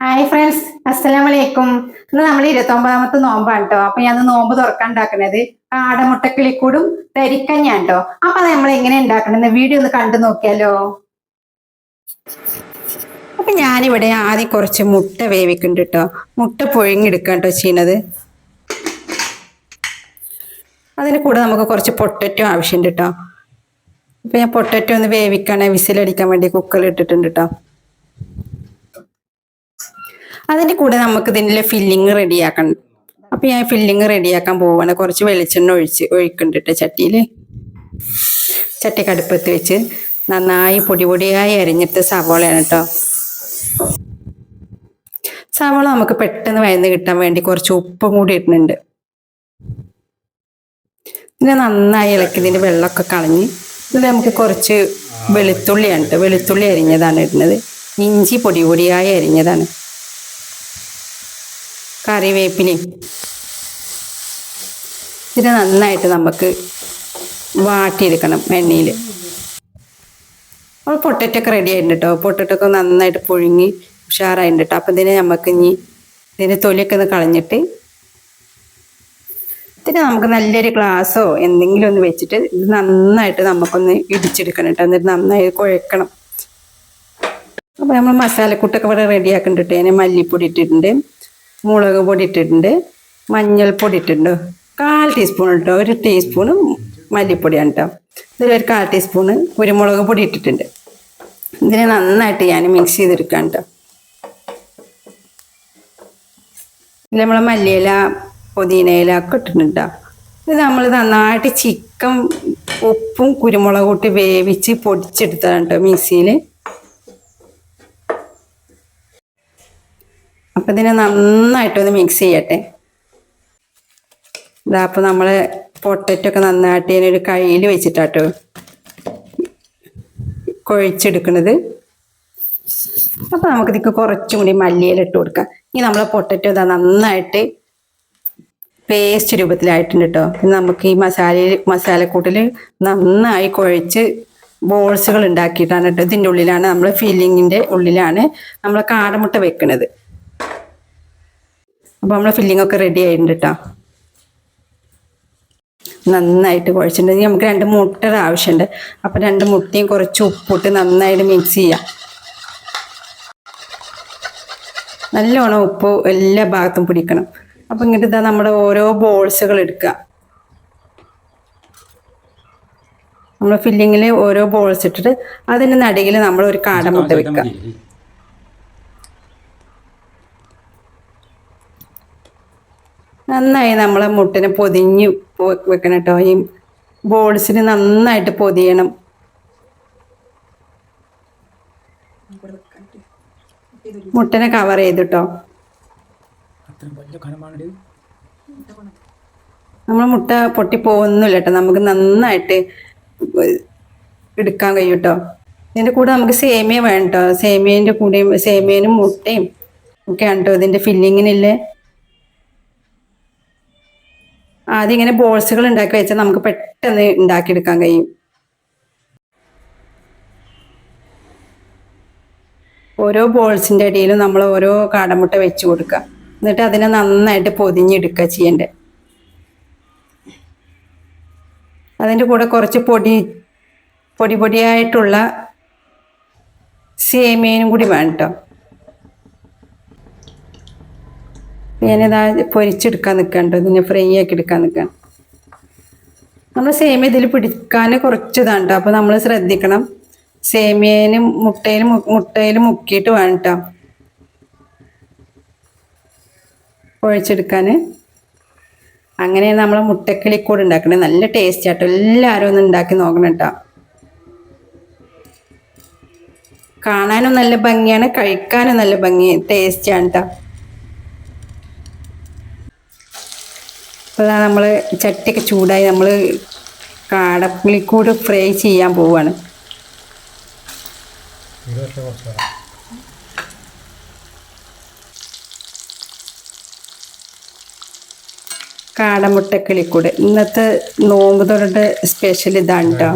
Hi friends, അസ്സലാമലൈക്കും. ഇന്ന് നമ്മൾ 29ാമത്തെ നോമ്പാണ് കേട്ടോ. അപ്പൊ ഞാൻ നോമ്പ് തുറക്കാൻ ഉണ്ടാക്കുന്നത് കാടമുട്ടക്കിളിക്കൂടും തരിക്കഞ്ഞാണ് കേട്ടോ. അപ്പൊ അത് നമ്മൾ എങ്ങനെ ഉണ്ടാക്കണമെന്ന് വീഡിയോ ഒന്ന് കണ്ടു നോക്കിയാലോ. അപ്പൊ ഞാനിവിടെ ആദ്യം കുറച്ച് മുട്ട വേവിക്കുന്നുണ്ട് കേട്ടോ. മുട്ട പുഴുങ്ങിയെടുക്കാം കേട്ടോ ചെയ്യുന്നത്. അതിന് കൂടെ നമുക്ക് കുറച്ച് പൊട്ടറ്റോ ആവശ്യമുണ്ട് കേട്ടോ. അപ്പൊ ഞാൻ പൊട്ടറ്റോ ഒന്ന് വേവിക്കണേ വിസിലടിക്കാൻ വേണ്ടി കുക്കറിൽ ഇട്ടിട്ടുണ്ട് കേട്ടോ. അതിൻ്റെ കൂടെ നമുക്ക് ഇതിൻ്റെ ഫില്ലിങ് റെഡിയാക്കണം. അപ്പം ഞാൻ ഫില്ലിങ് റെഡിയാക്കാൻ പോവാണ്. കുറച്ച് വെളിച്ചെണ്ണ ഒഴിക്കുന്നുണ്ട് കേട്ടോ ചട്ടിയിൽ. ചട്ടി കടുപ്പത്ത് വെച്ച് നന്നായി പൊടിയായി അരിഞ്ഞിട്ട് സവാളയാണ് കേട്ടോ. സവാള നമുക്ക് പെട്ടെന്ന് വഴന്ന് കിട്ടാൻ വേണ്ടി കുറച്ച് ഉപ്പും കൂടി ഇടുന്നുണ്ട്. പിന്നെ നന്നായി ഇളക്കി ഇതിൻ്റെ വെള്ളമൊക്കെ കളഞ്ഞ് ഇതിൽ നമുക്ക് കുറച്ച് വെളുത്തുള്ളിയാണ് കേട്ടോ. വെളുത്തുള്ളി അരിഞ്ഞതാണ് ഇടുന്നത്. ഇഞ്ചി പൊടിയായി അരിഞ്ഞതാണ്. കറിവേപ്പിലയും ഇത് നന്നായിട്ട് നമുക്ക് വാട്ടിയെടുക്കണം എണ്ണയിൽ. അപ്പോൾ പൊട്ടറ്റോ ഒക്കെ റെഡി ആയിട്ടുണ്ട് കേട്ടോ. പൊട്ടറ്റോ ഒക്കെ നന്നായിട്ട് പുഴുങ്ങി ഉഷാറായിട്ടുണ്ട് കേട്ടോ. അപ്പം നമുക്ക് ഇനി ഇതിൻ്റെ തൊലിയൊക്കെ ഒന്ന് കളഞ്ഞിട്ട് നമുക്ക് നല്ലൊരു ഗ്ലാസ്സോ എന്തെങ്കിലും ഒന്ന് വെച്ചിട്ട് ഇത് നന്നായിട്ട് നമുക്കൊന്ന് ഇടിച്ചെടുക്കണം കേട്ടോ. എന്നിട്ട് നന്നായി കുഴക്കണം. അപ്പോൾ നമ്മൾ മസാലക്കൂട്ടൊക്കെ ഇവിടെ റെഡിയാക്കുന്നുണ്ട് കേട്ടോ. ഞാൻ മല്ലിപ്പൊടി ഇട്ടിട്ടുണ്ട്, മുളക് പൊടി ഇട്ടിട്ടുണ്ട്, മഞ്ഞൾപ്പൊടി ഇട്ടിട്ടുണ്ട്. 1/4 ടീസ്പൂൺ കേട്ടോ. 1 ടീസ്പൂണ് മല്ലിപ്പൊടിയാണ് കേട്ടോ. ഇതിലൊരു 1/4 ടീസ്പൂണ് കുരുമുളക് പൊടി ഇട്ടിട്ടുണ്ട്. ഇതിനെ നന്നായിട്ട് ഞാൻ മിക്സ് ചെയ്തെടുക്കാം കേട്ടോ. ഇതിൽ നമ്മൾ മല്ലിയില പുതിനയില ഒക്കെ ഇട്ടിട്ടുണ്ട് കേട്ടോ. ഇത് നമ്മൾ നന്നായിട്ട് ചിക്കൻ ഉപ്പും കുരുമുളകും ഇട്ട് വേവിച്ച് പൊടിച്ചെടുത്തതാണ് കേട്ടോ മിക്സിയിൽ. അപ്പം ഇതിനെ നന്നായിട്ടൊന്ന് മിക്സ് ചെയ്യട്ടെ. ഇതാ അപ്പോൾ നമ്മൾ പൊട്ടറ്റോ ഒക്കെ നന്നായിട്ട് ഇതിനൊരു കയ്യിൽ വെച്ചിട്ടാട്ടോ കുഴച്ചെടുക്കുന്നത്. അപ്പോൾ നമുക്കിതൊക്കെ കുറച്ചും കൂടി മല്ലിയില ഇട്ട് കൊടുക്കാം. ഇനി നമ്മളെ പൊട്ടറ്റോ ഇതാ നന്നായിട്ട് പേസ്റ്റ് രൂപത്തിലായിട്ടുണ്ട് കേട്ടോ. നമുക്ക് ഈ മസാലക്കൂട്ടിൽ നന്നായി കുഴച്ച് ബോൾസുകൾ ഉണ്ടാക്കിയിട്ടാണ് കേട്ടോ. ഇതിൻ്റെ ഉള്ളിലാണ് നമ്മൾ ഫില്ലിങ്ങിൻ്റെ ഉള്ളിലാണ് നമ്മൾ കാടമുട്ട വെക്കുന്നത്. അപ്പോൾ നമ്മളെ ഫില്ലിംഗ് ഒക്കെ റെഡി ആയിട്ടുണ്ട് കേട്ടോ. നന്നായിട്ട് കുഴച്ചിട്ടുണ്ടെങ്കിൽ നമുക്ക് 2 മുട്ടയുടെ ആവശ്യമുണ്ട്. അപ്പം 2 മുട്ടയും കുറച്ച് ഉപ്പിട്ട് നന്നായിട്ട് മിക്സ് ചെയ്യാം. നല്ലോണം ഉപ്പ് എല്ലാ ഭാഗത്തും പിടിക്കണം. അപ്പം ഇങ്ങോട്ട് ഇതാ നമ്മുടെ ഓരോ ബോൾസുകൾ എടുക്കുക. നമ്മൾ ഫില്ലിങ്ങിൽ ഓരോ ബോൾസ് ഇട്ടിട്ട് അതിൻ്റെ നടുകിൽ നമ്മൾ ഒരു കാടമുട്ട വെക്കുക. നന്നായി നമ്മളെ മുട്ടിനെ പൊതിഞ്ഞ് വെക്കണം കേട്ടോ. ഈ ബോൾസിന് നന്നായിട്ട് പൊതിയണം. മുട്ടനെ കവർ ചെയ്തിട്ടോ. നമ്മൾ മുട്ട പൊട്ടി പോകുന്നില്ല കേട്ടോ. നമുക്ക് നന്നായിട്ട് എടുക്കാൻ കഴിയും കേട്ടോ. ഇതിൻ്റെ കൂടെ നമുക്ക് സേമിയ വേണം കേട്ടോ. സേമിയൻ്റെ കൂടെയും സേമിയനും മുട്ടയും ഒക്കെയാണ് കേട്ടോ ഇതിൻ്റെ ഫില്ലിങ്ങിനില്ലേ. ആദ്യം ഇങ്ങനെ ബോൾസുകൾ ഉണ്ടാക്കി വെച്ചാൽ നമുക്ക് പെട്ടെന്ന് ഉണ്ടാക്കിയെടുക്കാൻ കഴിയും. ഓരോ ബോൾസിൻ്റെ ഇടയിലും നമ്മൾ ഓരോ കാടമുട്ട വെച്ച് കൊടുക്കുക. എന്നിട്ട് അതിനെ നന്നായിട്ട് പൊതിഞ്ഞെടുക്കുക ചെയ്യേണ്ടത്. അതിൻ്റെ കൂടെ കുറച്ച് പൊടിയായിട്ടുള്ള സേമിയനും കൂടി വേണം കേട്ടോ. ഞാനിതാ പൊരിച്ചെടുക്കാൻ നിൽക്കണ്ടോ. ഇതിനെ ഫ്രൈ ആക്കി എടുക്കാൻ നിൽക്കണം. നമ്മൾ സേമിയ ഇതിൽ പിടിക്കാൻ കുറച്ച് ഇതാണ് കേട്ടോ. അപ്പോൾ നമ്മൾ ശ്രദ്ധിക്കണം. സേമിയനും മുട്ടയിൽ മുക്കിയിട്ട് വേണം കേട്ടോ കുഴച്ചെടുക്കാൻ. അങ്ങനെയാണ് നമ്മൾ മുട്ടക്കിളിക്കൂട് ഉണ്ടാക്കണത്. നല്ല ടേസ്റ്റ് ആട്ടോ. എല്ലാവരും ഒന്ന് ഉണ്ടാക്കി നോക്കണം കേട്ടോ. കാണാനും നല്ല ഭംഗിയാണ്, കഴിക്കാനും നല്ല ടേസ്റ്റാണ് കേട്ടോ. അപ്പോൾ നമ്മൾ ചട്ടിയൊക്കെ ചൂടായി നമ്മൾ കാടപ്പുളിക്കൂട് ഫ്രൈ ചെയ്യാൻ പോവുകയാണ്. കാടമുട്ടക്കിളിക്കൂട്. ഇന്നത്തെ നോമ്പ് തൊട്ട് സ്പെഷ്യൽ ഇതാണ് കേട്ടോ.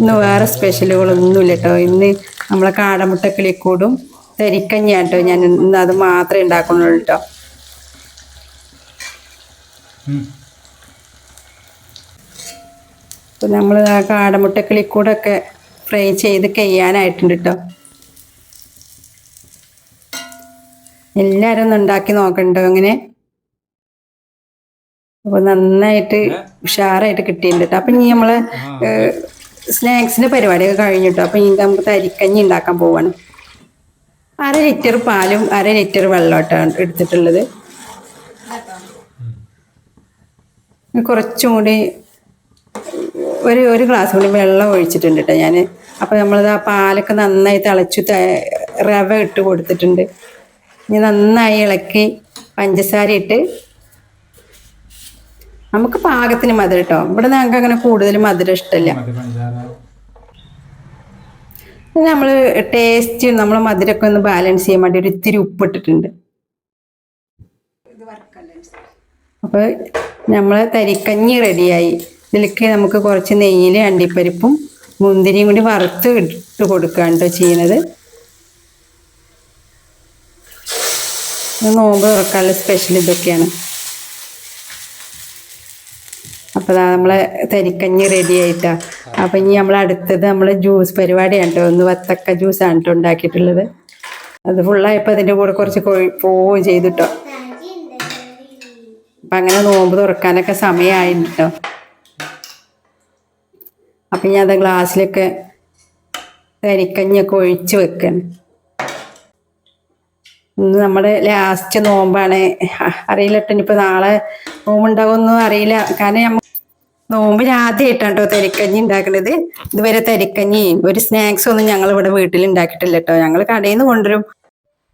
ഇന്ന് വേറെ സ്പെഷ്യലുകളൊന്നുമില്ല കേട്ടോ. ഇന്ന് നമ്മളെ കാടമുട്ടക്കിളിക്കൂടും തരിക്കഞ്ഞാണ് കേട്ടോ. ഞാൻ ഇന്ന് അത് മാത്രമേ ഉണ്ടാക്കുന്നുള്ളൂ കേട്ടോ. അപ്പം നമ്മൾ ആ കാടമുട്ടക്കിളിക്കൂടൊക്കെ ഫ്രൈ ചെയ്ത് കഴിയാനായിട്ടുണ്ട് കേട്ടോ. എല്ലാവരും ഒന്ന് ഉണ്ടാക്കി നോക്കണ്ടോ അങ്ങനെ. അപ്പോൾ നന്നായിട്ട് ഉഷാറായിട്ട് കിട്ടിയിട്ടുണ്ട് കേട്ടോ. അപ്പം ഇനി നമ്മൾ സ്നാക്സിൻ്റെ പരിപാടിയൊക്കെ കഴിഞ്ഞിട്ടോ. അപ്പം ഇനി നമുക്ക് തരിക്കഞ്ഞി ഉണ്ടാക്കാൻ പോവാണ്. 1/2 ലിറ്റർ പാലും 1/2 ലിറ്റർ വെള്ളമായിട്ടാണ് എടുത്തിട്ടുള്ളത്. കുറച്ചും കൂടി ഒരു ഗ്ലാസ് കൂടി വെള്ളം ഒഴിച്ചിട്ടുണ്ട് കേട്ടോ ഞാൻ. അപ്പോൾ നമ്മളത് ആ പാലൊക്കെ നന്നായി തിളച്ചു റവ ഇട്ട് കൊടുത്തിട്ടുണ്ട്. ഇനി നന്നായി ഇളക്കി പഞ്ചസാര ഇട്ട് നമുക്ക് പാകത്തിന് മധുരം കേട്ടോ. ഇവിടെ ഞങ്ങൾക്ക് അങ്ങനെ കൂടുതൽ മധുരം ഇഷ്ടമല്ല. നമ്മൾ ടേസ്റ്റ് നമ്മൾ മധുരമൊക്കെ ഒന്ന് ബാലൻസ് ചെയ്യാൻ വേണ്ടി ഒരു ഇത്തിരി ഉപ്പിട്ടിട്ടുണ്ട്. അപ്പോൾ നമ്മൾ തരിക്കഞ്ഞി റെഡിയായി. ഇതിലേക്ക് നമുക്ക് കുറച്ച് നെയ്യിൽ അണ്ടിപ്പരിപ്പും മുന്തിരിയും കൂടി വറുത്ത് ഇട്ട് കൊടുക്കുകയാണ് കേട്ടോ ചെയ്യുന്നത്. നോമ്പ് തുറക്കാനുള്ള സ്പെഷ്യൽ ഇതൊക്കെയാണ്. അപ്പോൾ നമ്മളെ തരിക്കഞ്ഞി റെഡി ആയിട്ടാണ്. അപ്പം ഇനി നമ്മൾ അടുത്തത് നമ്മൾ ജ്യൂസ് പരിപാടിയാണ് കേട്ടോ. ഒന്ന് വത്തക്ക ജ്യൂസാണ് കേട്ടോ ഉണ്ടാക്കിയിട്ടുള്ളത്. അത് ഫുള്ളായപ്പോൾ അതിൻ്റെ കൂടെ കുറച്ച് പോവുകയും ചെയ്തിട്ടോ. അപ്പം അങ്ങനെ നോമ്പ് തുറക്കാനൊക്കെ സമയമായിട്ട് കേട്ടോ. അപ്പം ഞാൻ അത് ഗ്ലാസ്സിലൊക്കെ തരിക്കഞ്ഞൊക്കെ ഒഴിച്ച് വെക്കണം. ഇന്ന് നമ്മുടെ ലാസ്റ്റ് നോമ്പാണ്. അറിയില്ല കേട്ടോ ഇനിയിപ്പോൾ നാളെ നോമ്പുണ്ടാകുമെന്നും അറിയില്ല. കാരണം നോമ്പിന് ആദ്യമായിട്ടാണ് കേട്ടോ തരിക്കഞ്ഞി ഉണ്ടാക്കുന്നത്. ഇതുവരെ തരിക്കഞ്ഞി ഒരു സ്നാക്സ് ഒന്നും ഞങ്ങൾ ഇവിടെ വീട്ടിൽ ഉണ്ടാക്കിയിട്ടില്ല കേട്ടോ. ഞങ്ങൾ കടയിൽ നിന്ന് കൊണ്ടുവരും.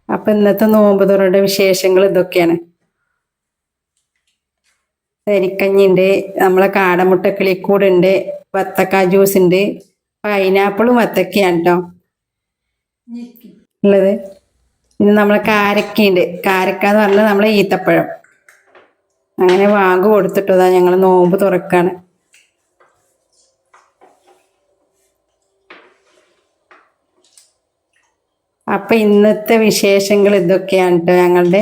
അപ്പം ഇന്നത്തെ നോമ്പ് തുറയുടെ വിശേഷങ്ങൾ ഇതൊക്കെയാണ്. തരിക്കഞ്ഞി ഉണ്ട്, നമ്മളെ കാടമുട്ടക്കിളിക്കൂടുണ്ട്, വത്തക്ക ജ്യൂസ് ഉണ്ട്, പൈനാപ്പിളും വത്തക്കയാണ് കേട്ടോ ഉള്ളത്. പിന്നെ നമ്മളെ കാരക്കയുണ്ട്. കാരക്ക എന്ന് പറഞ്ഞാൽ നമ്മളെ ഈത്തപ്പഴം. അങ്ങനെ വാങ്ങ് കൊടുത്തിട്ടതാ ഞങ്ങൾ നോമ്പ് തുറക്കാണ്. അപ്പം ഇന്നത്തെ വിശേഷങ്ങൾ ഇതൊക്കെയാണ് കേട്ടോ ഞങ്ങളുടെ.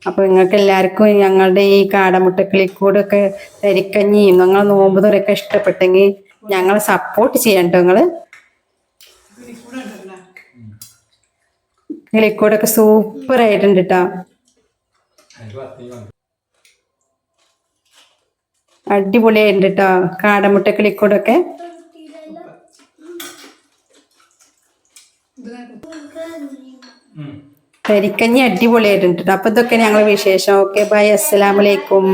അപ്പോൾ നിങ്ങൾക്ക് എല്ലാവർക്കും ഞങ്ങളുടെ ഈ കാടമുട്ടക്കിളിക്കൂടൊക്കെ തരിക്കഞ്ഞിയും നിങ്ങൾ നോമ്പ് തുറയൊക്കെ ഇഷ്ടപ്പെട്ടെങ്കിൽ ഞങ്ങളെ സപ്പോർട്ട് ചെയ്യാൻ കേട്ടോ. നിങ്ങൾ കിളിക്കൂടൊക്കെ സൂപ്പർ ആയിട്ടുണ്ട് കേട്ടോ. അടിപൊളിയായിട്ടുണ്ട് കേട്ടോ കാടമുട്ട കിളിക്കൂടൊക്കെ. തരിക്കഞ്ഞി അടിപൊളിയായിട്ടുണ്ട് കേട്ടോ. അപ്പൊ ഇതൊക്കെ ഞങ്ങൾ വിശേഷം. ഓക്കെ ബൈ, അസ്സലാമു അലൈക്കും.